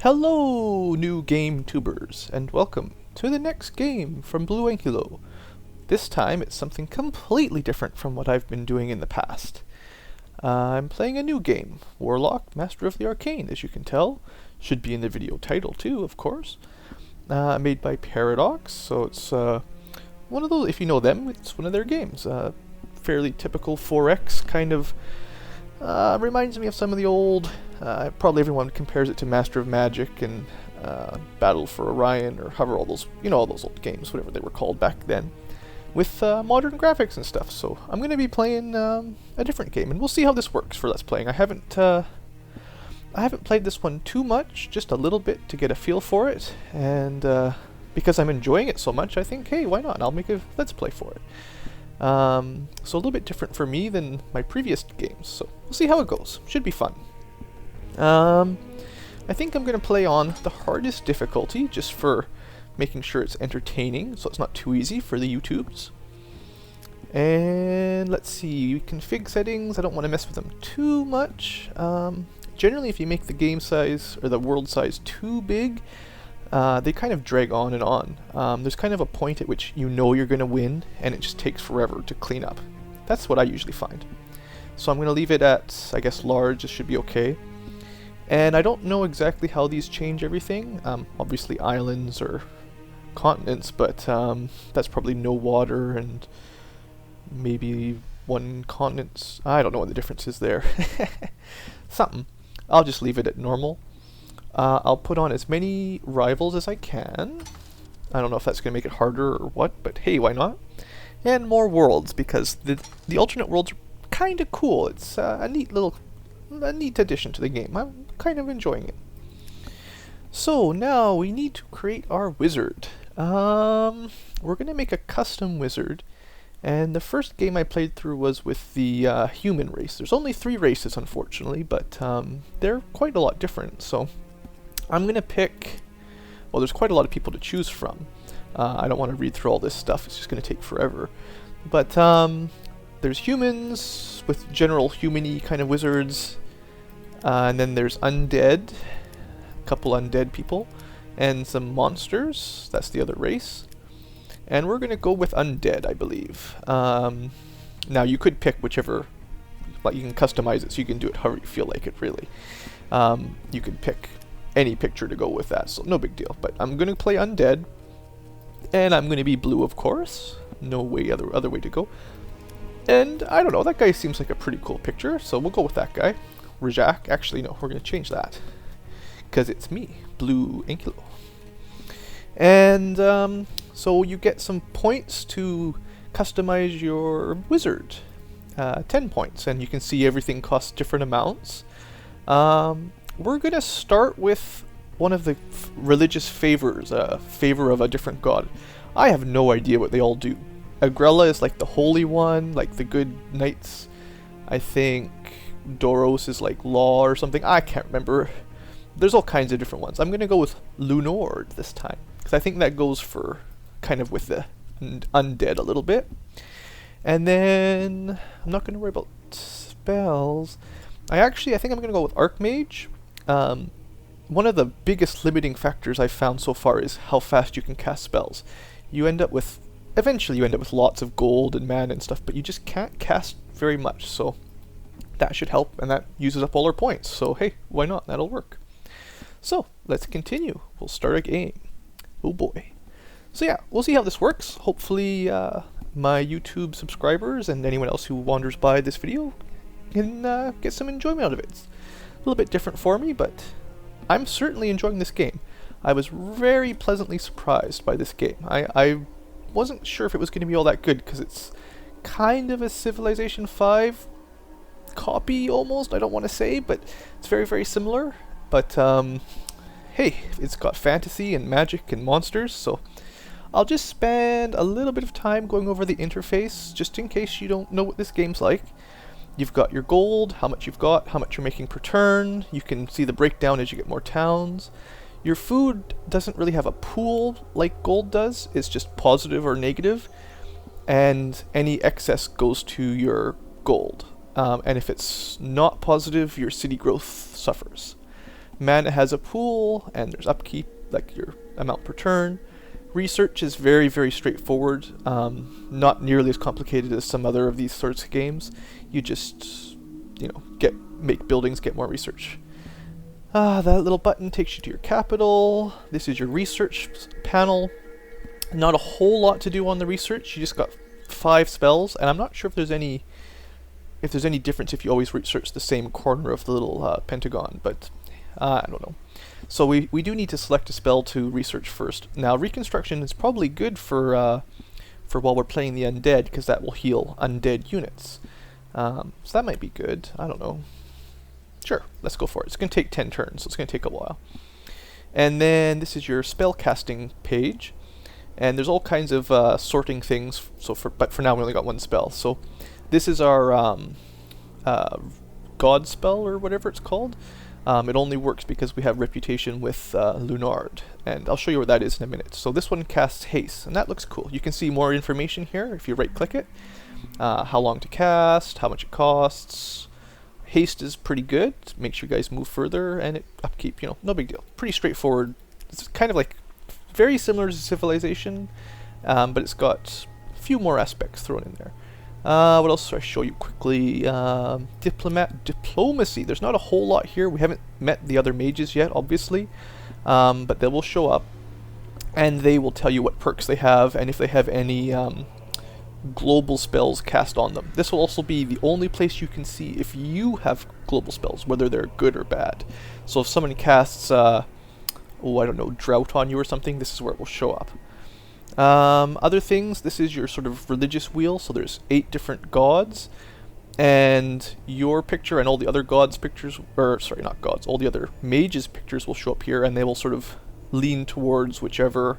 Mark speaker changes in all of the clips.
Speaker 1: Hello, new game tubers, and welcome to the next game from Blue Ankylo. This time it's something completely different from what I've been doing in the past. I'm playing a new game, Warlock, Master of the Arcane, as you can tell. Should be in the video title too, of course. Made by Paradox, so it's one of those, if you know them, it's one of their games. Fairly typical 4X kind of. Reminds me of some of the old, probably everyone compares it to Master of Magic and Battle for Orion or however all those, all those old games, whatever they were called back then, with modern graphics and stuff. So I'm going to be playing a different game, and we'll see how this works for Let's Playing. I haven't played this one too much, just a little bit to get a feel for it, and because I'm enjoying it so much, I think, hey, why not? I'll make a Let's Play for it. So a little bit different for me than my previous games, so we'll see how it goes. Should be fun. I think I'm going to play on the hardest difficulty, just for making sure it's entertaining, so it's not too easy for the YouTubes. And let's see, config settings, I don't want to mess with them too much. Generally, if you make the game size, or the world size too big, they kind of drag on and on. There's kind of a point at which you know you're going to win, and it just takes forever to clean up. That's what I usually find. So I'm going to leave it at, I guess, large. It should be okay. And I don't know exactly how these change everything. Obviously islands or continents, but that's probably no water and maybe one continent. I don't know what the difference is there. Something. I'll just leave it at normal. I'll put on as many rivals as I can. I don't know if that's going to make it harder or what, but hey, why not? And more worlds, because the alternate worlds are kind of cool. It's a neat addition to the game. I'm kind of enjoying it. So now we need to create our wizard. We're going to make a custom wizard. And the first game I played through was with the human race. There's only 3 races, unfortunately, but they're quite a lot different, so I'm going to pick, well, there's quite a lot of people to choose from. I don't want to read through all this stuff, it's just going to take forever. But there's humans with general human-y kind of wizards, and then there's undead, a couple undead people, and some monsters, that's the other race. And we're going to go with undead, I believe. Now you could pick whichever, like you can customize it so you can do it however you feel like it, really. You can pick any picture to go with that, so no big deal. But I'm going to play undead, and I'm going to be blue, of course. No way other way to go. And I don't know, that guy seems like a pretty cool picture, so we'll go with that guy. Rajak, actually no, we're going to change that, because it's me, Blue Ankylo. And so you get some points to customize your wizard. 10 points, and you can see everything costs different amounts. We're going to start with one of the religious favors, a favor of a different god. I have no idea what they all do. Agrella is like the holy one, like the good knights. I think Doros is like law or something. I can't remember. There's all kinds of different ones. I'm going to go with Lunord this time, because I think that goes for kind of with the undead a little bit. And then I'm not going to worry about spells. I think I'm going to go with archmage. One of the biggest limiting factors I've found so far is how fast you can cast spells. Eventually you end up with lots of gold and mana and stuff, but you just can't cast very much, so that should help, and that uses up all our points, so hey, why not? That'll work. So, let's continue. We'll start a game. Oh boy. So yeah, we'll see how this works. Hopefully my YouTube subscribers and anyone else who wanders by this video can get some enjoyment out of it. It's a little bit different for me, but I'm certainly enjoying this game. I was very pleasantly surprised by this game. I wasn't sure if it was going to be all that good, because it's kind of a Civilization 5 copy, almost. I don't want to say, but it's very, very similar. But, hey, it's got fantasy and magic and monsters, so I'll just spend a little bit of time going over the interface, just in case you don't know what this game's like. You've got your gold, how much you've got, how much you're making per turn. You can see the breakdown as you get more towns. Your food doesn't really have a pool like gold does. It's just positive or negative, and any excess goes to your gold. And if it's not positive, your city growth suffers. Mana has a pool, and there's upkeep, like your amount per turn. Research is very, very straightforward, not nearly as complicated as some other of these sorts of games. You just, you know, make buildings, get more research. That little button takes you to your capital. This is your research panel. Not a whole lot to do on the research. You just got 5 spells, and I'm not sure if there's any difference if you always research the same corner of the little pentagon, but I don't know. So we do need to select a spell to research first. Now, Reconstruction is probably good for while we're playing the Undead, because that will heal Undead units. So that might be good. I don't know. Sure, let's go for it. It's going to take 10 turns, so it's going to take a while. And then this is your spell casting page. And there's all kinds of sorting things, but for now we only got 1 spell. So this is our God spell, or whatever it's called. It only works because we have reputation with Lunord, and I'll show you what that is in a minute. So this one casts haste, and that looks cool. You can see more information here if you right-click it. How long to cast, how much it costs. Haste is pretty good, makes you guys move further, and upkeep, you know, no big deal. Pretty straightforward. It's kind of like very similar to Civilization, but it's got a few more aspects thrown in there. What else should I show you quickly? Diplomacy. There's not a whole lot here. We haven't met the other mages yet, obviously, but they will show up, and they will tell you what perks they have, and if they have any global spells cast on them. This will also be the only place you can see if you have global spells, whether they're good or bad. So if someone casts, I don't know, drought on you or something, this is where it will show up. Other things, this is your sort of religious wheel, so there's 8 different gods, and your picture and all the other gods' pictures, or sorry, not gods, all the other mages' pictures will show up here, and they will sort of lean towards whichever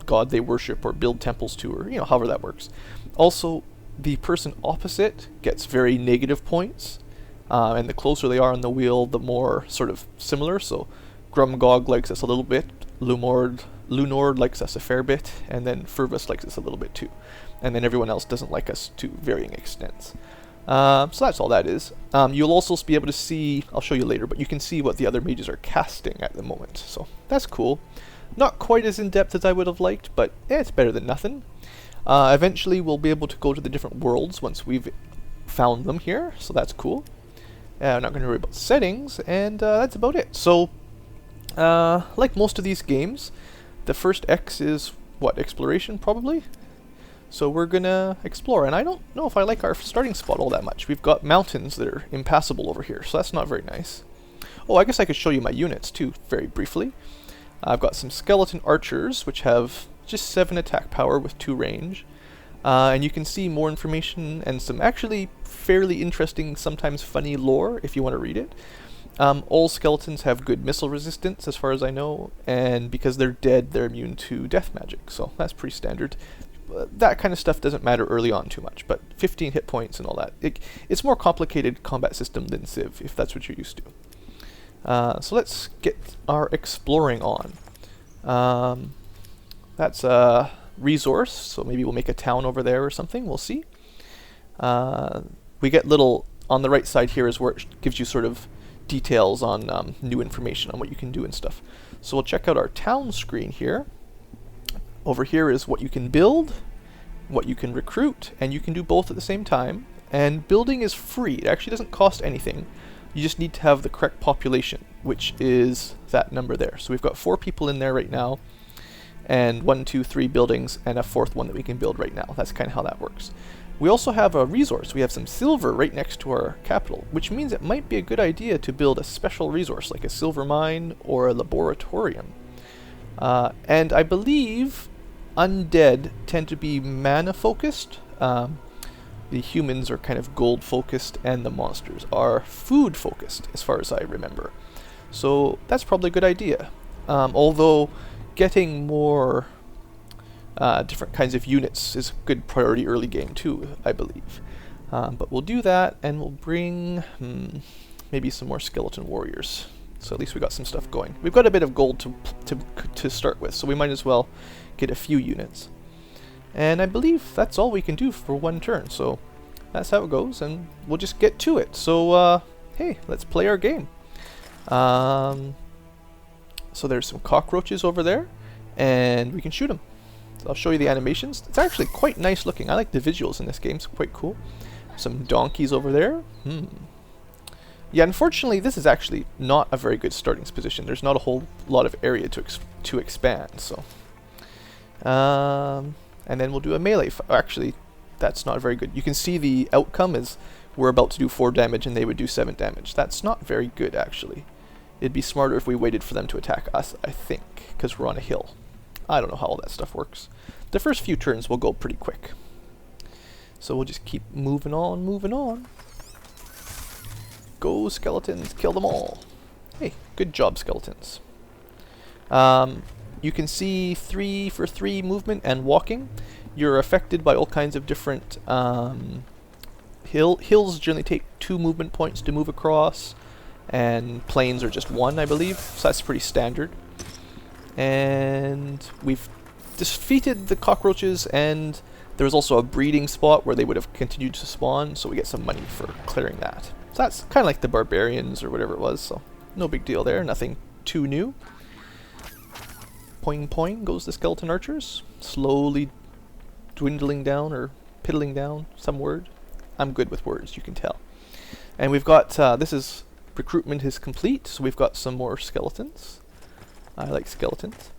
Speaker 1: god they worship or build temples to, or, you know, however that works. Also, the person opposite gets very negative points, and the closer they are on the wheel, the more sort of similar, so Grumgog likes us a little bit, Lunord likes us a fair bit, and then Fervus likes us a little bit too. And then everyone else doesn't like us to varying extents. So that's all that is. You'll also be able to see, I'll show you later, but you can see what the other mages are casting at the moment. So that's cool. Not quite as in-depth as I would have liked, but it's better than nothing. Eventually we'll be able to go to the different worlds once we've found them here, so that's cool. I'm not going to worry about settings, and that's about it. So, like most of these games, the first X is, what, exploration, probably? So we're gonna explore, and I don't know if I like our starting spot all that much. We've got mountains that are impassable over here, so that's not very nice. Oh, I guess I could show you my units, too, very briefly. I've got some skeleton archers, which have just 7 attack power with 2 range. And you can see more information and some actually fairly interesting, sometimes funny lore, if you want to read it. All skeletons have good missile resistance, as far as I know, and because they're dead, they're immune to death magic, so that's pretty standard. That kind of stuff doesn't matter early on too much, but 15 hit points and all that. It's more complicated combat system than Civ, if that's what you're used to. So let's get our exploring on. That's a resource, so maybe we'll make a town over there or something, we'll see. We get little, on the right side here is where it gives you sort of details on new information on what you can do and stuff. So we'll check out our town screen here. Over here is what you can build, what you can recruit, and you can do both at the same time. And building is free. It actually doesn't cost anything. You just need to have the correct population, which is that number there. So we've got 4 people in there right now, and 1, 2, 3 buildings, and a 4th one that we can build right now. That's kind of how that works. We also have a resource. We have some silver right next to our capital, which means it might be a good idea to build a special resource, like a silver mine or a laboratorium. And I believe undead tend to be mana focused. The humans are kind of gold focused, and the monsters are food focused, as far as I remember. So that's probably a good idea. Although getting more different kinds of units is a good priority early game too, I believe. But we'll do that, and we'll bring maybe some more skeleton warriors. So at least we got some stuff going. We've got a bit of gold to start with, so we might as well get a few units. And I believe that's all we can do for one turn, so that's how it goes, and we'll just get to it. So, hey, let's play our game. So there's some cockroaches over there, and we can shoot them. So I'll show you the animations. It's actually quite nice looking. I like the visuals in this game. It's quite cool. Some donkeys over there. Yeah, unfortunately, this is actually not a very good starting position. There's not a whole lot of area to expand. So, and then we'll do a melee. Actually, that's not very good. You can see the outcome is we're about to do 4 damage, and they would do 7 damage. That's not very good, actually. It'd be smarter if we waited for them to attack us, I think, because we're on a hill. I don't know how all that stuff works. The first few turns will go pretty quick. So we'll just keep moving on, moving on. Go skeletons, kill them all. Hey, good job, skeletons. You can see 3 for 3 movement and walking. You're affected by all kinds of different hills generally take 2 movement points to move across, and plains are just 1, I believe, so that's pretty standard. And we've defeated the cockroaches, and there was also a breeding spot where they would have continued to spawn, so we get some money for clearing that. So that's kind of like the barbarians or whatever it was, so no big deal there, nothing too new. Poing poing goes the skeleton archers, slowly dwindling down or piddling down, some word. I'm good with words, you can tell. And we've got, recruitment is complete, so we've got some more skeletons. I like skeletons.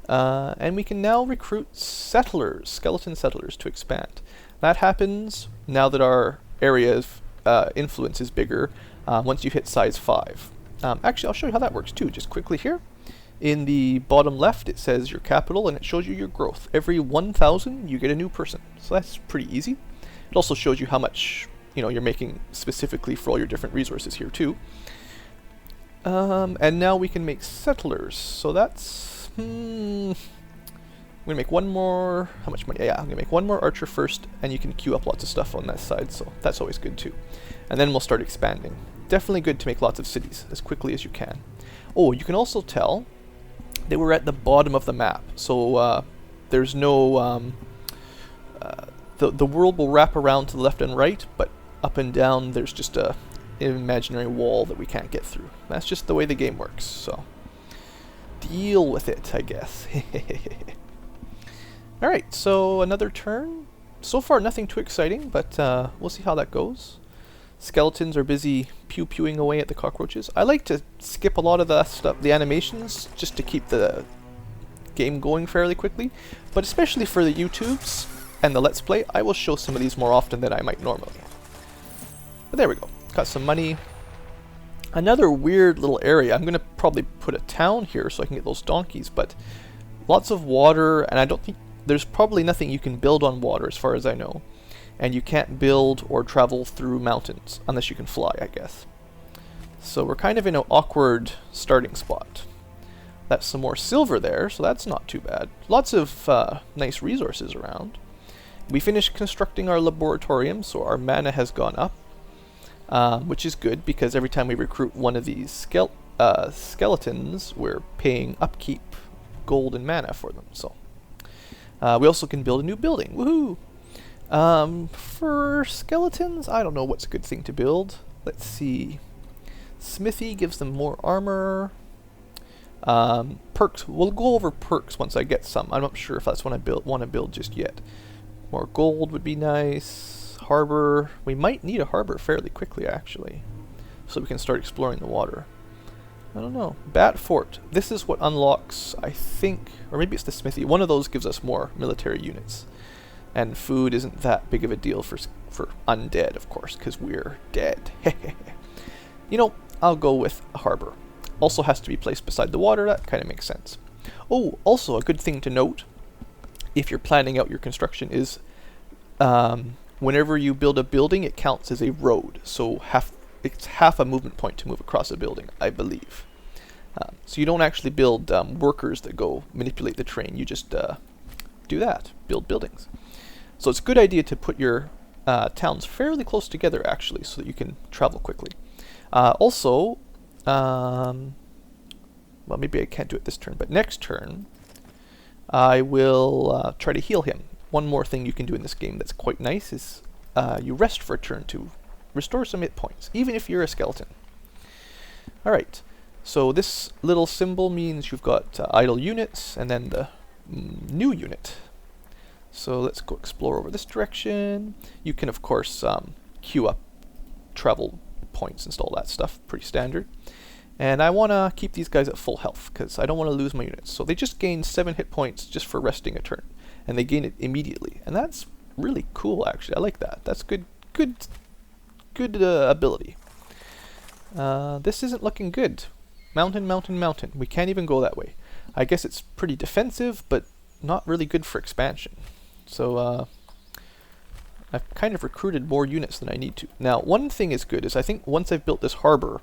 Speaker 1: And we can now recruit settlers, skeleton settlers, to expand. That happens now that our area of influence is bigger, once you hit size 5. Actually, I'll show you how that works too, just quickly here. In the bottom left, it says your capital, and it shows you your growth. Every 1,000, you get a new person. So that's pretty easy. It also shows you how much you're making specifically for all your different resources here too. And now we can make settlers. So that's... I'm going to make one more... How much money? Yeah, I'm going to make one more archer first, and you can queue up lots of stuff on that side, so that's always good too. And then we'll start expanding. Definitely good to make lots of cities as quickly as you can. Oh, you can also tell they were at the bottom of the map, so there's no... the world will wrap around to the left and right, but up and down there's just an imaginary wall that we can't get through. That's just the way the game works, so deal with it, I guess. Alright, so another turn. So far nothing too exciting, but we'll see how that goes. Skeletons are busy pew-pewing away at the cockroaches. I like to skip a lot of the stuff, the animations, just to keep the game going fairly quickly, but especially for the YouTubes and the Let's Play, I will show some of these more often than I might normally. But there we go. Got some money. Another weird little area. I'm going to probably put a town here so I can get those donkeys, but lots of water, and I don't think... There's probably nothing you can build on water as far as I know. And you can't build or travel through mountains unless you can fly, I guess. So we're kind of in an awkward starting spot. That's some more silver there, so that's not too bad. Lots of nice resources around. We finished constructing our laboratorium, so our mana has gone up, which is good because every time we recruit one of these skeletons, we're paying upkeep, gold, and mana for them. So we also can build a new building. Woohoo! For skeletons, I don't know what's a good thing to build. Let's see. Smithy gives them more armor. Perks. We'll go over perks once I get some. I'm not sure if that's what I want to build just yet. More gold would be nice. Harbor. We might need a harbor fairly quickly, actually, so we can start exploring the water. I don't know. Bat Fort. This is what unlocks, I think, or maybe it's the smithy. One of those gives us more military units. And food isn't that big of a deal for undead, of course, because we're dead. I'll go with a harbor. Also has to be placed beside the water. That kind of makes sense. Oh, also a good thing to note, if you're planning out your construction, is whenever you build a building, it counts as a road. So it's half a movement point to move across a building, I believe. So you don't actually build workers that go manipulate the terrain. You just do that, build buildings. So it's a good idea to put your towns fairly close together, actually, so that you can travel quickly. Also, well, maybe I can't do it this turn, but next turn, I will try to heal him. One more thing you can do in this game that's quite nice is you rest for a turn to restore some hit points, even if you're a skeleton. Alright, So this little symbol means you've got idle units and then the new unit. So let's go explore over this direction. You can of course queue up travel points and all that stuff, pretty standard. And I want to keep these guys at full health because I don't want to lose my units. So they just gain 7 hit points just for resting a turn, and they gain it immediately. And that's really cool, actually. I like that. That's good ability. This isn't looking good. Mountain, mountain, mountain. We can't even go that way. I guess it's pretty defensive, but not really good for expansion. So I've kind of recruited more units than I need to. Now, one thing is good is I think once I've built this harbor,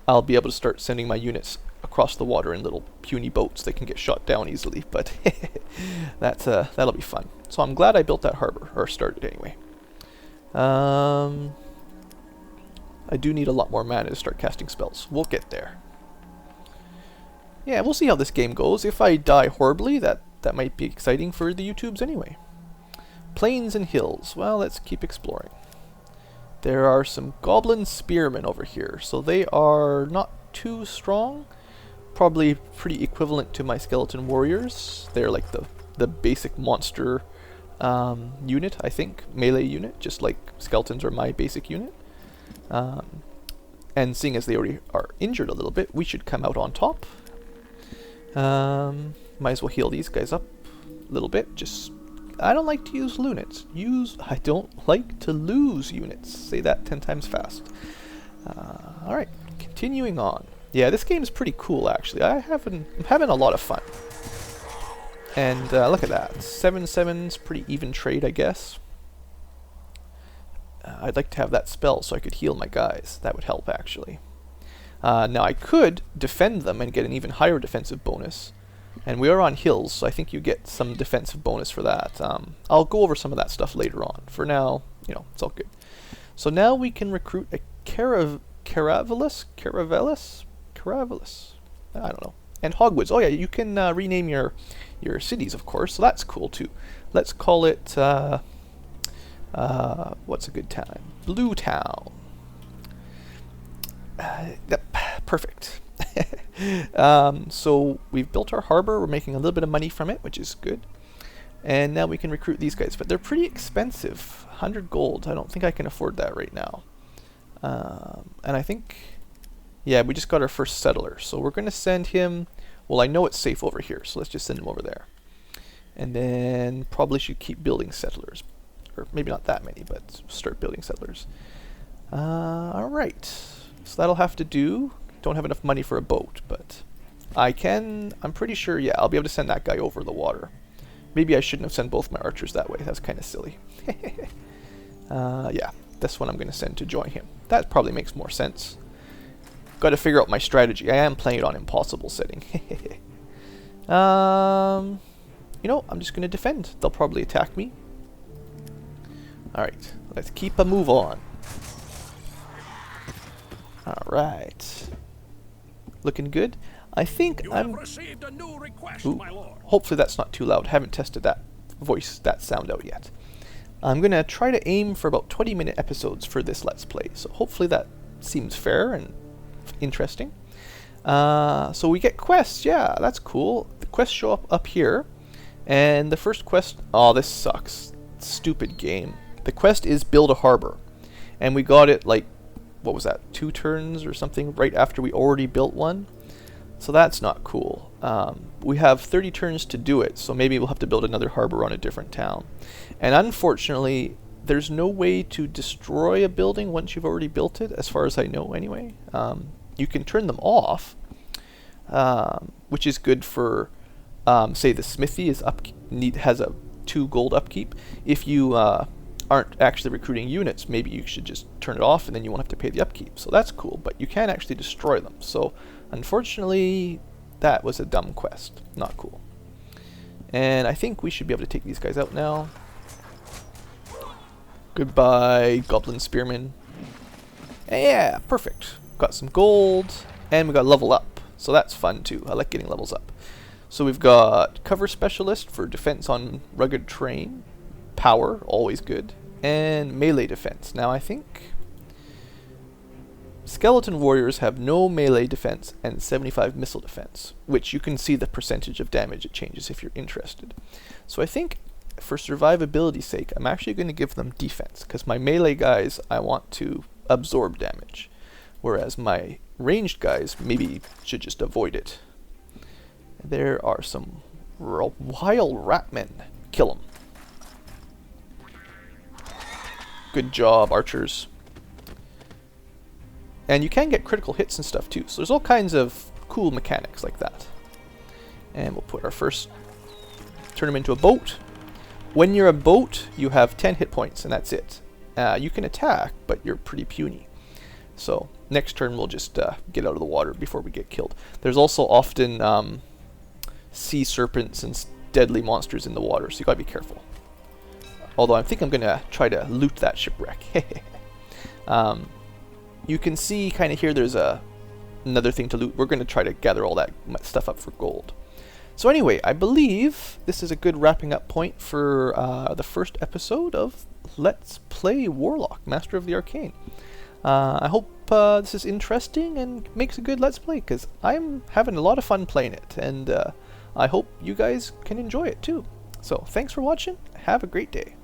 Speaker 1: I'll be able to start sending my units across the water in little puny boats that can get shot down easily, but that'll be fun. So I'm glad I built that harbor, or started anyway. I do need a lot more mana to start casting spells. We'll get there. Yeah, we'll see how this game goes. If I die horribly, that might be exciting for the YouTubes anyway. Plains and hills. Well, let's keep exploring. There are some goblin spearmen over here, so they are not too strong. Probably pretty equivalent to my skeleton warriors. They're like the basic monster unit, I think. Melee unit, just like skeletons are my basic unit. And seeing as they already are injured a little bit, we should come out on top. Might as well heal these guys up a little bit. I don't like to use units. I don't like to lose units. Say that 10 times fast. Alright, continuing on. Yeah, this game is pretty cool, actually. I'm having a lot of fun. And look at that. 7/7's pretty even trade, I guess. I'd like to have that spell so I could heal my guys. That would help, actually. Now, I could defend them and get an even higher defensive bonus. And we are on hills, so I think you get some defensive bonus for that. I'll go over some of that stuff later on. For now, it's all good. So now we can recruit a Caravelus? I don't know. And Hogwoods. Oh yeah, you can rename your cities, of course, so that's cool too. Let's call it, what's a good town? Blue Town. Yep, perfect. So we've built our harbor. We're making a little bit of money from it, which is good. And now we can recruit these guys, but they're pretty expensive. 100 gold. I don't think I can afford that right now. And I think, yeah, we just got our first settler, so we're going to send him. Well, I know it's safe over here, so let's just send him over there. And then probably should keep building settlers, or maybe not that many, but start building settlers. All right, so that'll have to do. Don't have enough money for a boat, but I'm pretty sure, yeah, I'll be able to send that guy over the water. Maybe I shouldn't have sent both my archers that way. That's kind of silly. Yeah, this one I'm going to send to join him. That probably makes more sense. Got to figure out my strategy. I am playing it on impossible setting. I'm just going to defend. They'll probably attack me. Alright, let's keep a move on. Alright. Looking good. I think I'm...
Speaker 2: received a new request,
Speaker 1: Ooh,
Speaker 2: my lord.
Speaker 1: hopefully that's not too loud. Haven't tested that sound out yet. I'm going to try to aim for about 20-minute episodes for this Let's Play, so hopefully that seems fair and interesting. So we get quests. Yeah, that's cool. The quests show up here, and the first quest... Oh, this sucks. Stupid game. The quest is build a harbor, and we got it like, what was that, 2 turns or something right after we already built one. So that's not cool. We have 30 turns to do it, so maybe we'll have to build another harbor on a different town. And unfortunately, there's no way to destroy a building once you've already built it, as far as I know anyway. You can turn them off, which is good for, say the smithy has a 2 gold upkeep. If you aren't actually recruiting units, maybe you should just turn it off and then you won't have to pay the upkeep. So that's cool, but you can actually destroy them. So unfortunately, that was a dumb quest. Not cool. And I think we should be able to take these guys out now. Goodbye, goblin spearmen. Yeah, perfect. Got some gold, and we got level up. So that's fun too. I like getting levels up. So we've got cover specialist for defense on rugged terrain. Power, always good. And melee defense. Now I think skeleton warriors have no melee defense and 75 missile defense, which you can see the percentage of damage it changes if you're interested. So I think for survivability's sake, I'm actually going to give them defense, because my melee guys, I want to absorb damage, whereas my ranged guys maybe should just avoid it. There are some wild ratmen. Kill them. Good job, archers. And you can get critical hits and stuff too, so there's all kinds of cool mechanics like that. And we'll put our first, turn him into a boat. When you're a boat, you have 10 hit points, and that's it. You can attack, but you're pretty puny. So next turn we'll just get out of the water before we get killed. There's also often sea serpents and deadly monsters in the water, so you gotta be careful. Although I think I'm gonna try to loot that shipwreck. You can see kind of here there's another thing to loot. We're gonna try to gather all that stuff up for gold. So anyway, I believe this is a good wrapping up point for the first episode of Let's Play Warlock, Master of the Arcane. I hope this is interesting and makes a good Let's Play, because I'm having a lot of fun playing it, and I hope you guys can enjoy it too. So thanks for watching, have a great day.